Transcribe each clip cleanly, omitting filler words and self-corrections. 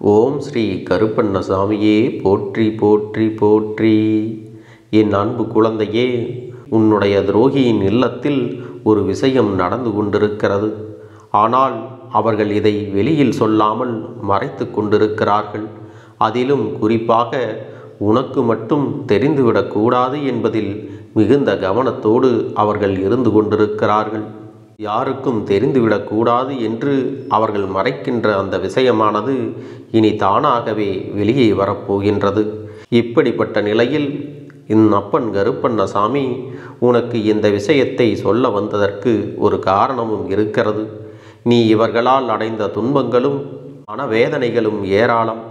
ஓம் ஸ்ரீ கருப்பண்ணசாமியே போற்றி போற்றி போற்றி. என் அன்பு குழந்தையே, உன்னுடைய துரோகியின் இல்லத்தில் ஒரு விஷயம் நடந்து கொண்டிருக்கிறது. ஆனால் அவர்கள் இதை வெளியில் சொல்லாமல் மறைத்து கொண்டிருக்கிறார்கள். அதிலும் குறிப்பாக உனக்கு மட்டும் தெரிந்துவிடக்கூடாது என்பதில் மிகுந்த கவனத்தோடு அவர்கள் இருந்து கொண்டிருக்கிறார்கள். யாருக்கும் தெரிந்துவிடக்கூடாது என்று அவர்கள் மறைக்கின்ற அந்த விஷயமானது இனி தானாகவே வெளியே வரப்போகின்றது. இப்படிப்பட்ட நிலையில் அப்பன் கருப்பண்ணசாமி உனக்கு இந்த விஷயத்தை சொல்ல வந்ததற்கு ஒரு காரணமும் இருக்கிறது. நீ இவர்களால் அடைந்த துன்பங்களும் மனவேதனைகளும் ஏராளம்.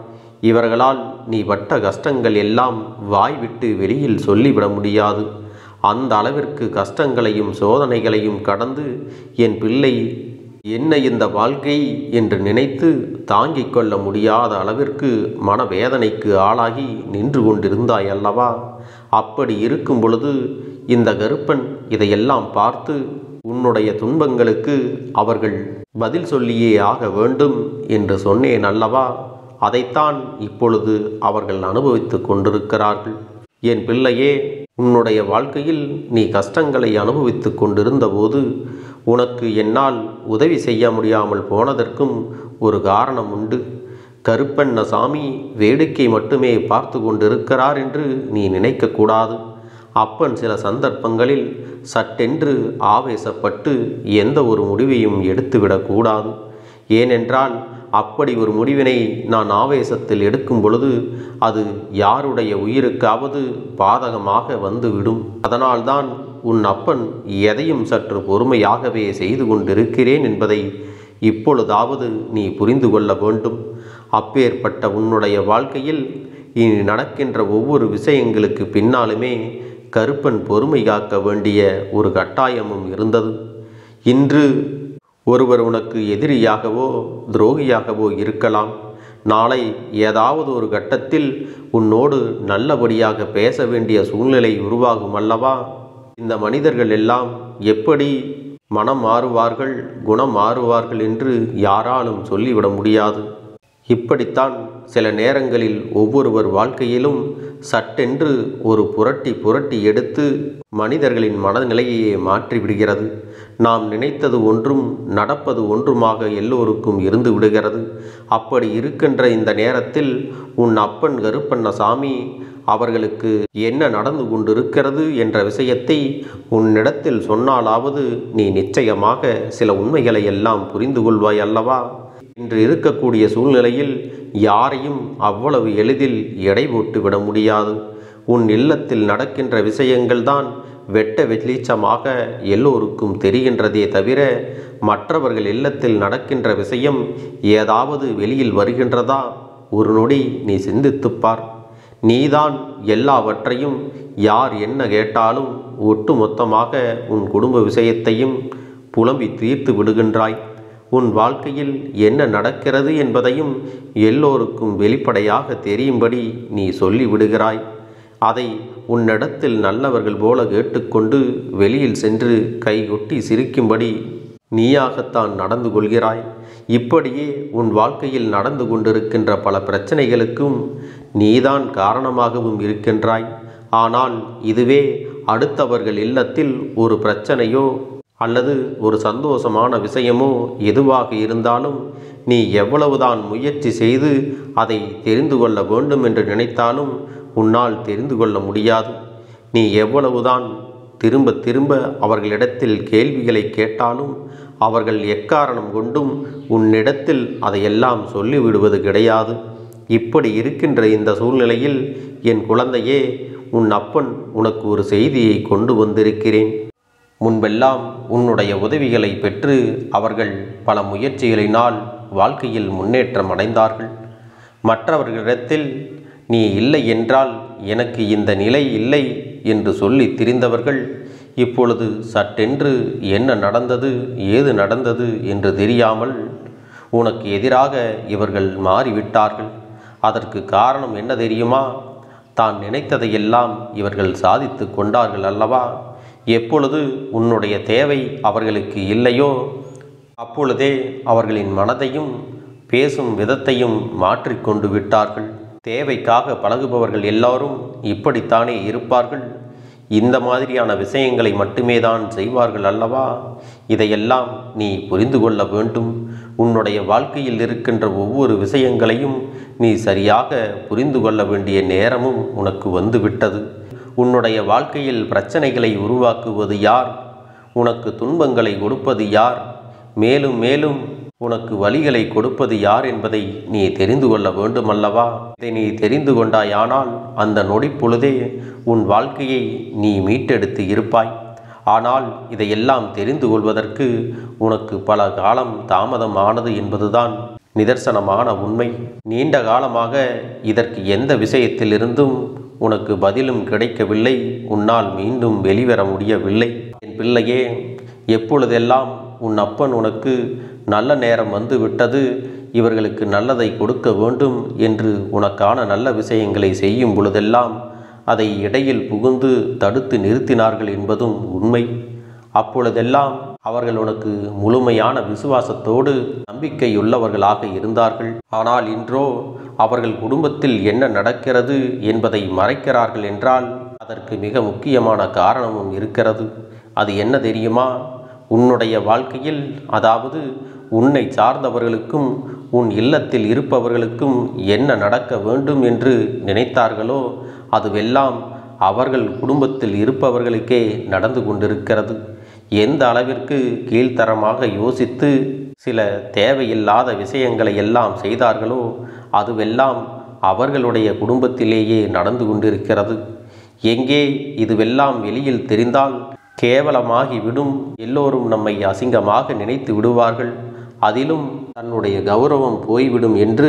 இவர்களால் நீ பட்ட கஷ்டங்கள் எல்லாம் வாய்விட்டு வெளியில் சொல்லிவிட முடியாது. அந்த அளவிற்கு கஷ்டங்களையும் சோதனைகளையும் கடந்து என் பிள்ளை என்ன இந்த வாழ்க்கை என்று நினைத்து தாங்கிக் கொள்ள முடியாத அளவிற்கு மனவேதனைக்கு ஆளாகி நின்று கொண்டிருந்தாய் அல்லவா? அப்படி இருக்கும் பொழுது இந்த கருப்பன் இதையெல்லாம் பார்த்து உன்னுடைய துன்பங்களுக்கு அவர்கள் பதில் சொல்லியே ஆக வேண்டும் என்று சொன்னேன் அல்லவா? அதைத்தான் இப்பொழுது அவர்கள் அனுபவித்து கொண்டிருக்கிறார்கள். என் பிள்ளையே, உன்னுடைய வாழ்க்கையில் நீ கஷ்டங்களை அனுபவித்து கொண்டிருந்த போது உனக்கு என்னால் உதவி செய்ய முடியாமல் போனதற்கும் ஒரு காரணம் உண்டு. கருப்பண்ணசாமி வேடிக்கை மட்டுமே பார்த்து கொண்டிருக்கிறார் என்று நீ நினைக்கக்கூடாது. அப்பன் சில சந்தர்ப்பங்களில் சட்டென்று ஆவேசப்பட்டு எந்த ஒரு முடிவையும் எடுத்துவிடக்கூடாது. ஏனென்றால் அப்படி ஒரு முடிவினை நான் ஆவேசத்தில் எடுக்கும் பொழுது அது யாருடைய உயிருக்காவது பாதகமாக வந்துவிடும். அதனால்தான் உன் அப்பன் எதையும் சற்று பொறுமையாகவே செய்து கொண்டிருக்கிறேன் என்பதை இப்பொழுதாவது நீ புரிந்து கொள்ள வேண்டும். அப்பேற்பட்ட உன்னுடைய வாழ்க்கையில் இனி நடக்கின்ற ஒவ்வொரு விஷயங்களுக்கு பின்னாலுமே கருப்பன் பொறுமை காக்க வேண்டிய ஒரு கட்டாயமும் இருந்தது. இன்று ஒருவர் உனக்கு எதிரியாகவோ துரோகியாகவோ இருக்கலாம். நாளை ஏதாவது ஒரு கட்டத்தில் உன்னோடு நல்லபடியாக பேச வேண்டிய சூழ்நிலை உருவாகும் அல்லவா? இந்த மனிதர்கள் எல்லாம் எப்படி மனம் மாறுவார்கள், குணம் மாறுவார்கள் என்று யாராலும் சொல்லிவிட முடியாது. இப்படித்தான் சில நேரங்களில் ஒவ்வொருவர் வாழ்க்கையிலும் சட்டென்று ஒரு புரட்டி எடுத்து மனிதர்களின் மனநிலையையே மாற்றிவிடுகிறது. நாம் நினைத்தது ஒன்றும் நடப்பது ஒன்றுமாக எல்லோருக்கும் இருந்து விடுகிறது. அப்படி இருக்கின்ற இந்த நேரத்தில் உன் அப்பன் கருப்பண்ணசாமி அவர்களுக்கு என்ன நடந்து கொண்டிருக்கிறது என்ற விஷயத்தை உன்னிடத்தில் சொன்னாலாவது நீ நிச்சயமாக சில உண்மைகளை எல்லாம் புரிந்து கொள்வாய் அல்லவா? இன்று இருக்கக்கூடிய சூழ்நிலையில் யாரையும் அவ்வளவு எளிதில் எடை போட்டு விட முடியாது. உன் இல்லத்தில் நடக்கின்ற விஷயங்கள்தான் வெட்ட வெளிச்சமாக எல்லோருக்கும் தெரிகின்றதே தவிர மற்றவர்கள் இல்லத்தில் நடக்கின்ற விஷயம் ஏதாவது வெளியில் வருகின்றதா? ஒரு நொடி நீ சிந்தித்துப்பார். நீதான் எல்லாவற்றையும் யார் என்ன கேட்டாலும் ஒட்டு மொத்தமாக உன் குடும்ப விஷயத்தையும் புலம்பி தீர்த்து விடுகின்றாய். உன் வாழ்க்கையில் என்ன நடக்கிறது என்பதையும் எல்லோருக்கும் வெளிப்படையாக தெரியும்படி நீ சொல்லிவிடுகிறாய். அதை உன்னிடத்தில் நல்லவர்கள் போல கேட்டுக்கொண்டு வெளியில் சென்று கைகொட்டி சிரிக்கும்படி நீயாகத்தான் நடந்து கொள்கிறாய். இப்படியே உன் வாழ்க்கையில் நடந்து கொண்டிருக்கின்ற பல பிரச்சனைகளுக்கும் நீதான் காரணமாகவும் இருக்கின்றாய். ஆனால் இதுவே அடுத்தவர்கள் இல்லத்தில் ஒரு பிரச்சனையோ அல்லது ஒரு சந்தோஷமான விஷயமோ எதுவாக இருந்தாலும் நீ எவ்வளவுதான் முயற்சி செய்து அதை தெரிந்து கொள்ள வேண்டும் என்று நினைத்தாலும் உன்னால் தெரிந்து கொள்ள முடியாது. நீ எவ்வளவுதான் திரும்ப திரும்ப அவர்களிடத்தில் கேள்விகளை கேட்டாலும் அவர்கள் எக்காரணம் கொண்டும் உன்னிடத்தில் அதையெல்லாம் சொல்லிவிடுவது கிடையாது. இப்படி இருக்கின்ற இந்த சூழ்நிலையில் என் குழந்தையே, உன் அப்பன் உனக்கு ஒரு செய்தியை கொண்டு வந்திருக்கிறேன். முன்பெல்லாம் உன்னுடைய உதவிகளை பெற்று அவர்கள் பல முயற்சிகளினால் வாழ்க்கையில் முன்னேற்றம் அடைந்தார்கள். மற்றவர்களிடத்தில் நீ இல்லை என்றால் எனக்கு இந்த நிலை இல்லை என்று சொல்லி திரிந்தவர்கள் இப்பொழுது சட்டென்று என்ன நடந்தது ஏது நடந்தது என்று தெரியாமல் உனக்கு எதிராக இவர்கள் மாறிவிட்டார்கள். அதற்கு காரணம் என்ன தெரியுமா? தான் நினைத்ததையெல்லாம் இவர்கள் சாதித்து கொண்டார்கள் அல்லவா? எப்பொழுது உன்னுடைய தேவை அவர்களுக்கு இல்லையோ அப்பொழுதே அவர்களின் மனதையும் பேசும் விதத்தையும் மாற்றிக்கொண்டு விட்டார்கள். தேவைக்காக பழகுபவர்கள் எல்லாரும் இப்படித்தானே இருப்பார்கள். இந்த மாதிரியான விஷயங்களை மட்டுமே தான் செய்வார்கள் அல்லவா? இதையெல்லாம் நீ புரிந்து கொள்ள வேண்டும். உன்னுடைய வாழ்க்கையில் இருக்கின்ற ஒவ்வொரு விஷயங்களையும் நீ சரியாக புரிந்து கொள்ள வேண்டிய நேரமும் உனக்கு வந்துவிட்டது. உன்னுடைய வாழ்க்கையில் பிரச்சனைகளை உருவாக்குவது யார்? உனக்கு துன்பங்களை கொடுப்பது யார்? மேலும் மேலும் உனக்கு வழிகளை கொடுப்பது யார் என்பதை நீ தெரிந்து கொள்ள வேண்டுமல்லவா? இதை நீ தெரிந்து கொண்டாயானால் அந்த நொடி பொழுதே உன் வாழ்க்கையை நீ மீட்டெடுத்து இருப்பாய். ஆனால் இதையெல்லாம் தெரிந்து கொள்வதற்கு உனக்கு பல காலம் தாமதம் ஆனது என்பதுதான் நிதர்சனமான உண்மை. நீண்ட காலமாக இதற்கு எந்த விஷயத்திலிருந்தும் உனக்கு பதிலும் கிடைக்கவில்லை. உன்னால் மீண்டும் வெளிவர முடியவில்லை. என் பிள்ளையே, எப்பொழுதெல்லாம் உன் அப்பன் உனக்கு நல்ல நேரம் வந்து விட்டது, இவர்களுக்கு நல்லதை கொடுக்க வேண்டும் என்று உனக்கான நல்ல விஷயங்களை செய்யும் பொழுதெல்லாம் அதை இடையில் புகுந்து தடுத்து நிறுத்தினார்கள் என்பதும் உண்மை. அப்பொழுதெல்லாம் அவர்கள் உனக்கு முழுமையான விசுவாசத்தோடு நம்பிக்கையுள்ளவர்களாக இருந்தார்கள். ஆனால் இன்றோ அவர்கள் குடும்பத்தில் என்ன நடக்கிறது என்பதை மறைக்கிறார்கள் என்றால் அதற்கு மிக முக்கியமான காரணமும் இருக்கிறது. அது என்ன தெரியுமா? உன்னுடைய வாழ்க்கையில், அதாவது உன்னை சார்ந்தவர்களுக்கும் உன் இல்லத்தில் இருப்பவர்களுக்கும் என்ன நடக்க வேண்டும் என்று நினைத்தார்களோ அதுவெல்லாம் அவர்கள் குடும்பத்தில் இருப்பவர்களுக்கே நடந்து கொண்டிருக்கிறது. எந்த அளவிற்கு கீழ்த்தரமாக யோசித்து சில தேவையில்லாத விஷயங்களை எல்லாம் செய்தார்களோ அதுவெல்லாம் அவர்களுடைய குடும்பத்திலேயே நடந்து கொண்டிருக்கிறது. எங்கே இதுவெல்லாம் வெளியில் தெரிந்தால் கேவலமாகிவிடும். எல்லோரும் நம்மை அசிங்கமாக நினைத்து விடுவார்கள். அதிலும் தன்னுடைய கௌரவம் போய்விடும் என்று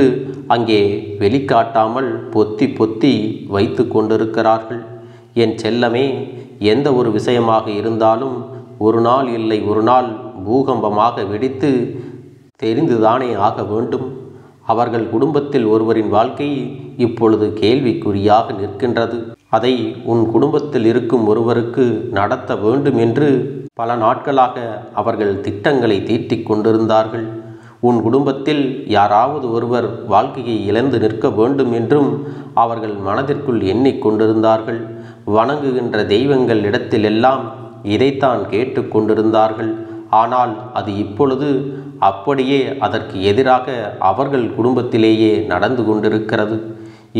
அங்கே வெளிக்காட்டாமல் பொத்தி பொத்தி வைத்து கொண்டிருக்கிறார்கள். என் செல்லமே, எந்த ஒரு விஷயமாக இருந்தாலும் ஒரு நாள் இல்லை ஒரு நாள் பூகம்பமாக வெடித்து தெரிந்துதானே ஆக வேண்டும். அவர்கள் குடும்பத்தில் ஒருவரின் வாழ்க்கை இப்பொழுது கேள்விக்குறியாக நிற்கின்றது. அதை உன் குடும்பத்தில் இருக்கும் ஒருவருக்கு நடத்த வேண்டும் என்று பல நாட்களாக அவர்கள் திட்டங்களை தீட்டிக் கொண்டிருந்தார்கள். உன் குடும்பத்தில் யாராவது ஒருவர் வாழ்க்கையை இழந்து நிற்க வேண்டும் என்றும் அவர்கள் மனதிற்குள் எண்ணிக்கொண்டிருந்தார்கள். வணங்குகின்ற தெய்வங்கள் இடத்திலெல்லாம் இதைத்தான் கேட்டு கொண்டிருந்தார்கள். ஆனால் அது இப்பொழுது அப்படியே அதற்கு எதிராக அவர்கள் குடும்பத்திலேயே நடந்து கொண்டிருக்கிறது.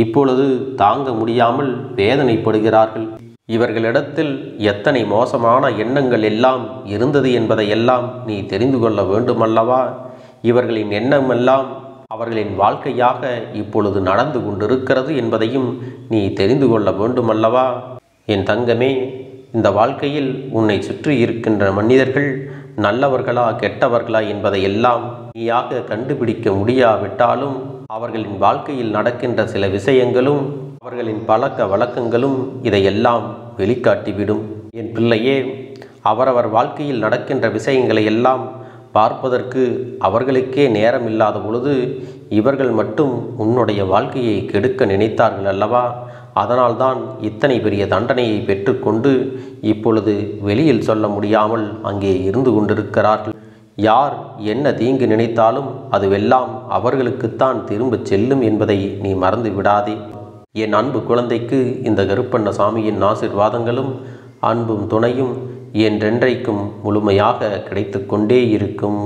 இப்பொழுது தாங்க முடியாமல் வேதனைப்படுகிறார்கள். இவர்களிடத்தில் எத்தனை மோசமான எண்ணங்கள் எல்லாம் இருந்தது என்பதையெல்லாம் நீ தெரிந்து கொள்ள வேண்டுமல்லவா? இவர்களின் எண்ணமெல்லாம் அவர்களின் வாழ்க்கையாக இப்பொழுது நடந்து கொண்டிருக்கிறது என்பதையும் நீ தெரிந்து கொள்ள வேண்டுமல்லவா? என் தங்கமே, இந்த வாழ்க்கையில் உன்னை சுற்றி இருக்கின்ற மனிதர்கள் நல்லவர்களா கெட்டவர்களா என்பதையெல்லாம் நீயாக கண்டுபிடிக்க முடியாவிட்டாலும் அவர்களின் வாழ்க்கையில் நடக்கின்ற சில விஷயங்களும் அவர்களின் பழக்க வழக்கங்களும் இதையெல்லாம் வெளிக்காட்டிவிடும். என் பிள்ளையே, அவரவர் வாழ்க்கையில் நடக்கின்ற விஷயங்களை எல்லாம் பார்ப்பதற்கு அவர்களுக்கே நேரம் இல்லாத பொழுது இவர்கள் மட்டும் உன்னுடைய வாழ்க்கையை கெடுக்க நினைத்தார்கள் அல்லவா? அதனால்தான் இத்தனை பெரிய தண்டனையை பெற்றுக்கொண்டு இப்பொழுது வெளியில் சொல்ல முடியாமல் அங்கே இருந்து கொண்டிருக்கிறார்கள். யார் என்ன தீங்கு நினைத்தாலும் அதுவெல்லாம் அவர்களுக்குத்தான் திரும்ப செல்லும் என்பதை நீ மறந்து விடாதே. என் அன்பு குழந்தைக்கு இந்த கருப்பண்ணசாமியின் ஆசீர்வாதங்களும் அன்பும் துணையும் என்றென்றைக்கும் முழுமையாக கிடைத்து கொண்டே இருக்கும்.